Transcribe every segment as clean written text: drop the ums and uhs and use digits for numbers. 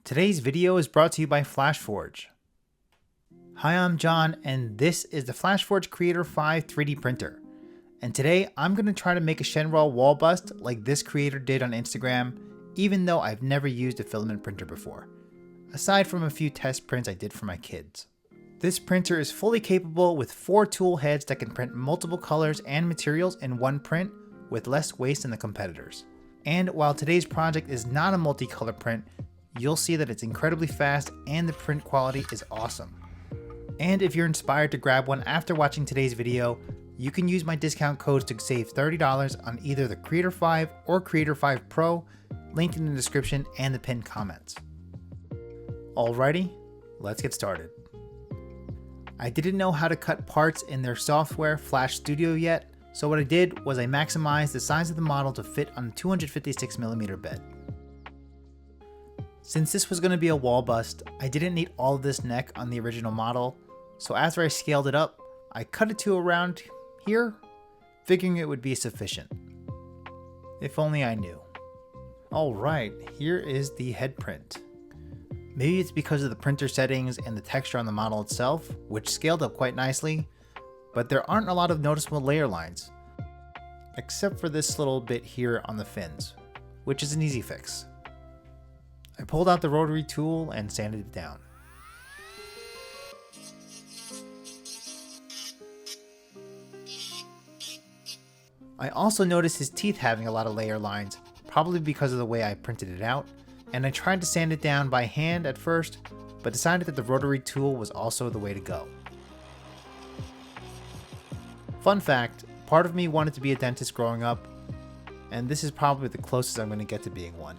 Today's video is brought to you by Flashforge. Hi, I'm John, and this is the Flashforge Creator 5 3D printer. And today I'm going to try to make a Shenron wall bust like this creator did on Instagram, even though I've never used a filament printer before, aside from a few test prints I did for my kids. This printer is fully capable with 4 tool heads that can print multiple colors and materials in one print with less waste than the competitors. And while today's project is not a multicolor print, you'll see that it's incredibly fast and the print quality is awesome. And if you're inspired to grab one after watching today's video, you can use my discount codes to save $30 on either the Creator 5 or Creator 5 Pro, linked in the description and the pinned comments. Alrighty, let's get started. I didn't know how to cut parts in their software Flash Studio yet, so what I did was I maximized the size of the model to fit on a 256mm bed. Since this was going to be a wall bust, I didn't need all of this neck on the original model, so after I scaled it up, I cut it to around here, figuring it would be sufficient. If only I knew. Alright, here is the head print. Maybe it's because of the printer settings and the texture on the model itself, which scaled up quite nicely, but there aren't a lot of noticeable layer lines, except for this little bit here on the fins, which is an easy fix. I pulled out the rotary tool and sanded it down. I also noticed his teeth having a lot of layer lines, probably because of the way I printed it out, and I tried to sand it down by hand at first, but decided that the rotary tool was also the way to go. Fun fact, part of me wanted to be a dentist growing up, and this is probably the closest I'm going to get to being one.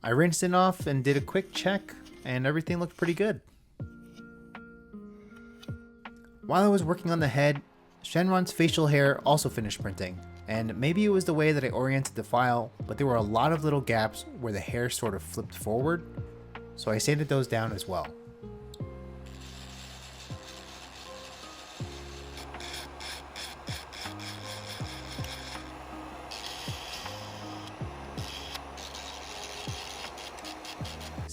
I rinsed it off and did a quick check, and everything looked pretty good. While I was working on the head, Shenron's facial hair also finished printing, and maybe it was the way that I oriented the file, but there were a lot of little gaps where the hair sort of flipped forward, so I sanded those down as well.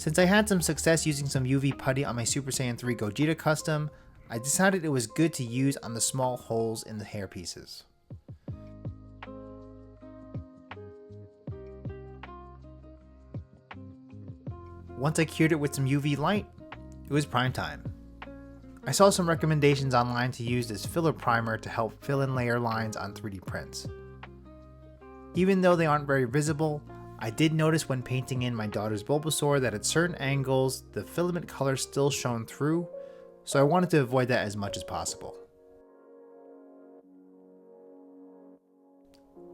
Since I had some success using some UV putty on my Super Saiyan 3 Gogeta custom, I decided it was good to use on the small holes in the hair pieces. Once I cured it with some UV light, it was prime time. I saw some recommendations online to use this filler primer to help fill in layer lines on 3D prints. Even though they aren't very visible, I did notice when painting in my daughter's Bulbasaur that at certain angles, the filament color still shone through, so I wanted to avoid that as much as possible.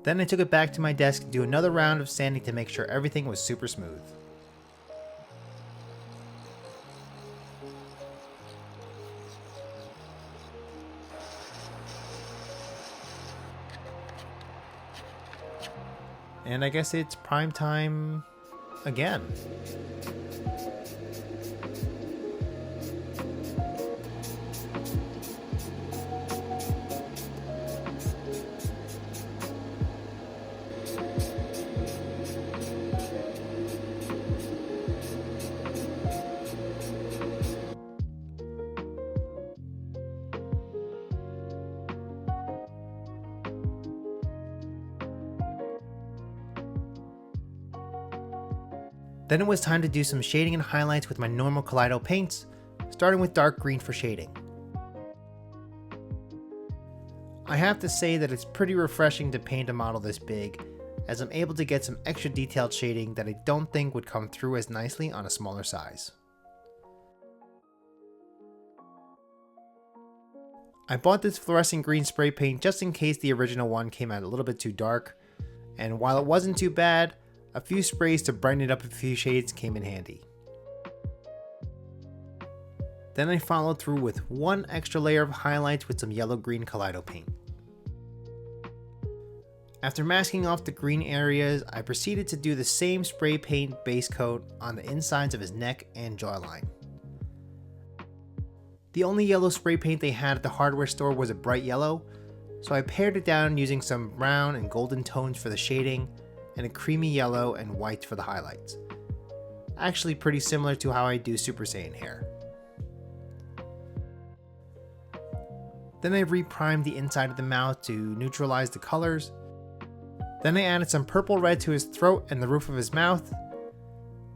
Then I took it back to my desk to do another round of sanding to make sure everything was super smooth. And I guess it's prime time again. Then it was time to do some shading and highlights with my normal Kaleido paints, starting with dark green for shading. I have to say that it's pretty refreshing to paint a model this big, as I'm able to get some extra detailed shading that I don't think would come through as nicely on a smaller size. I bought this fluorescent green spray paint just in case the original one came out a little bit too dark, and while it wasn't too bad, a few sprays to brighten it up a few shades came in handy. Then I followed through with one extra layer of highlights with some yellow-green Kaleido paint. After masking off the green areas, I proceeded to do the same spray paint base coat on the insides of his neck and jawline. The only yellow spray paint they had at the hardware store was a bright yellow, so I pared it down using some brown and golden tones for the shading, and a creamy yellow and white for the highlights. Actually pretty similar to how I do Super Saiyan hair. Then I reprimed the inside of the mouth to neutralize the colors. Then I added some purple red to his throat and the roof of his mouth,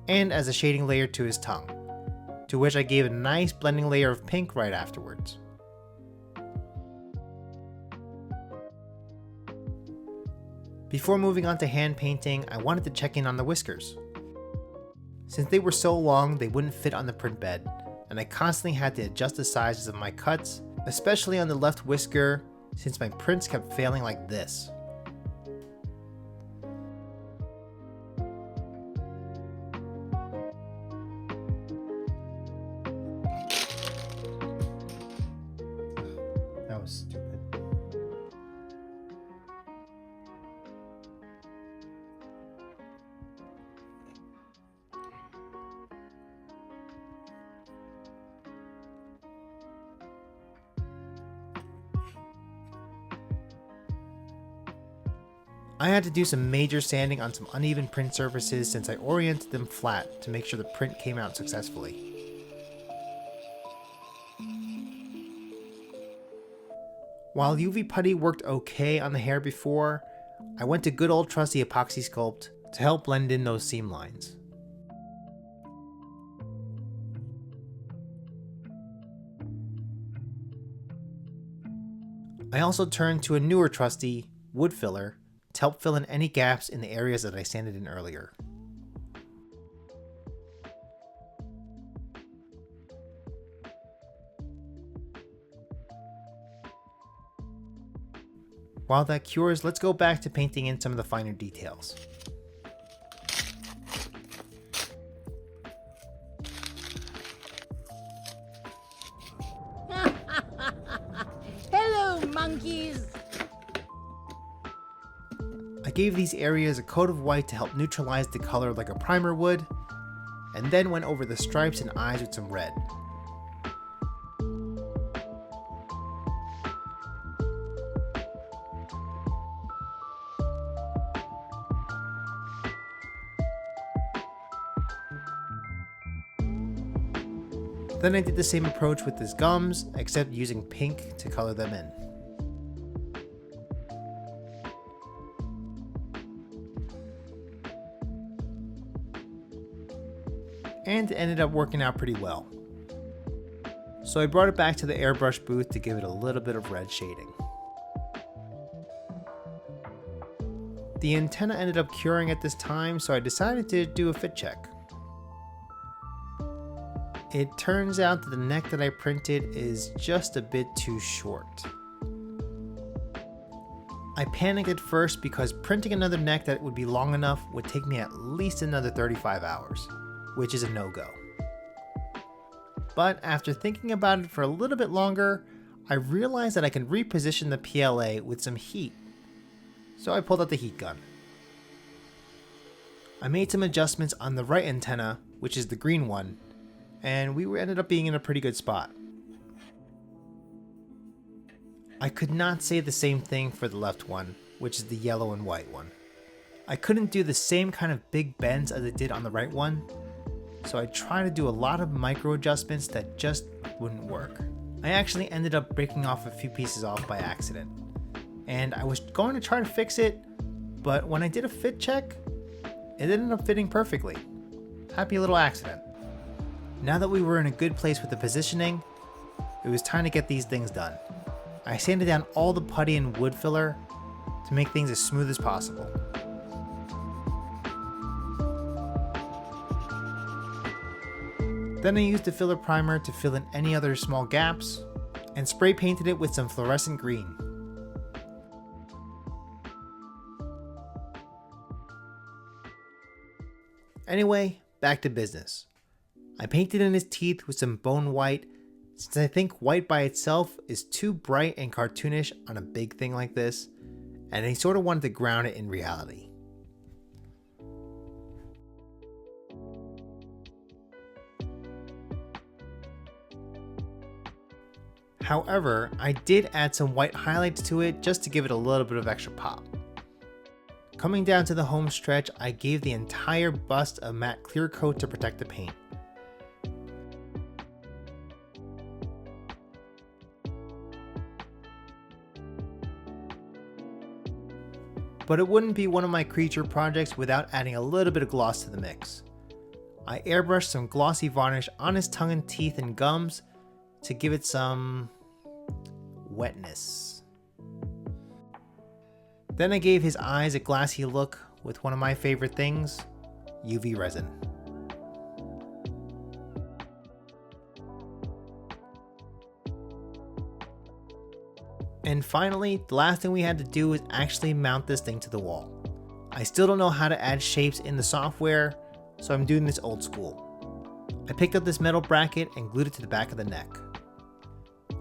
and as a shading layer to his tongue, to which I gave a nice blending layer of pink right afterwards. Before moving on to hand painting, I wanted to check in on the whiskers. Since they were so long, they wouldn't fit on the print bed, and I constantly had to adjust the sizes of my cuts, especially on the left whisker, since my prints kept failing like this. That was stupid. I had to do some major sanding on some uneven print surfaces since I oriented them flat to make sure the print came out successfully. While UV putty worked okay on the hair before, I went to good old trusty epoxy sculpt to help blend in those seam lines. I also turned to a newer trusty wood filler to help fill in any gaps in the areas that I sanded in earlier. While that cures, let's go back to painting in some of the finer details. Hello, monkeys! I gave these areas a coat of white to help neutralize the color like a primer would, and then went over the stripes and eyes with some red. Then I did the same approach with his gums, except using pink to color them in. And it ended up working out pretty well. So I brought it back to the airbrush booth to give it a little bit of red shading. The antenna ended up curing at this time, so I decided to do a fit check. It turns out that the neck that I printed is just a bit too short. I panicked at first because printing another neck that would be long enough would take me at least another 35 hours, which is a no-go. But after thinking about it for a little bit longer, I realized that I can reposition the PLA with some heat. So I pulled out the heat gun. I made some adjustments on the right antenna, which is the green one, and we ended up being in a pretty good spot. I could not say the same thing for the left one, which is the yellow and white one. I couldn't do the same kind of big bends as I did on the right one, so I tried to do a lot of micro adjustments that just wouldn't work. I actually ended up breaking off a few pieces off by accident, and I was going to try to fix it, but when I did a fit check, it ended up fitting perfectly. Happy little accident. Now that we were in a good place with the positioning, it was time to get these things done. I sanded down all the putty and wood filler to make things as smooth as possible. Then I used a filler primer to fill in any other small gaps, and spray painted it with some fluorescent green. Anyway, back to business. I painted in his teeth with some bone white, since I think white by itself is too bright and cartoonish on a big thing like this, and I sort of wanted to ground it in reality. However, I did add some white highlights to it just to give it a little bit of extra pop. Coming down to the home stretch, I gave the entire bust a matte clear coat to protect the paint. But it wouldn't be one of my creature projects without adding a little bit of gloss to the mix. I airbrushed some glossy varnish on his tongue and teeth and gums to give it some wetness. Then I gave his eyes a glassy look with one of my favorite things, UV resin. And finally, the last thing we had to do is actually mount this thing to the wall. I still don't know how to add shapes in the software, so I'm doing this old school. I picked up this metal bracket and glued it to the back of the neck.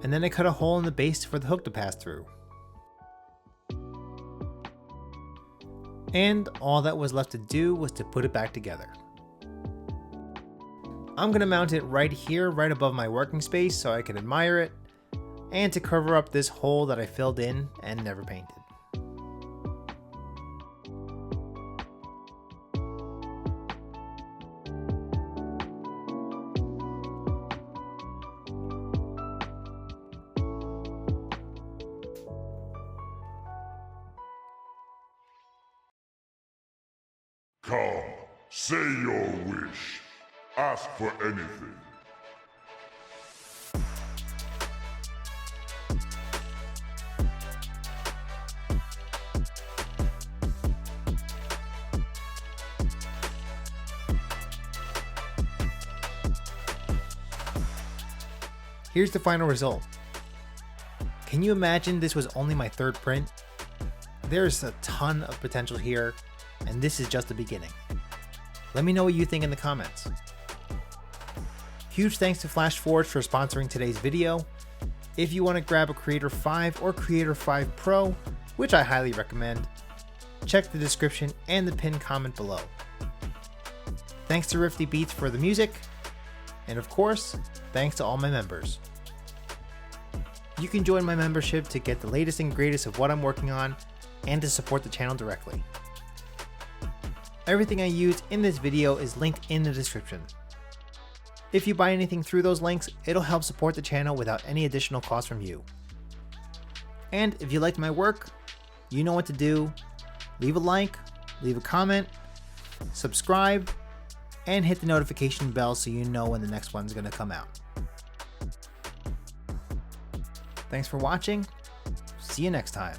And then I cut a hole in the base for the hook to pass through. And all that was left to do was to put it back together. I'm gonna mount it right here, right above my working space so I can admire it, and to cover up this hole that I filled in and never painted. Come, say your wish. Ask for anything. Here's the final result. Can you imagine this was only my third print? There's a ton of potential here, and this is just the beginning. Let me know what you think in the comments. Huge thanks to Flashforge for sponsoring today's video. If you want to grab a Creator 5 or Creator 5 Pro, which I highly recommend, check the description and the pinned comment below. Thanks to Rifty Beats for the music, and of course, thanks to all my members. You can join my membership to get the latest and greatest of what I'm working on and to support the channel directly. Everything I used in this video is linked in the description. If you buy anything through those links, it'll help support the channel without any additional cost from you. And if you liked my work, you know what to do. Leave a like, leave a comment, subscribe, and hit the notification bell so you know when the next one's going to come out. Thanks for watching. See you next time.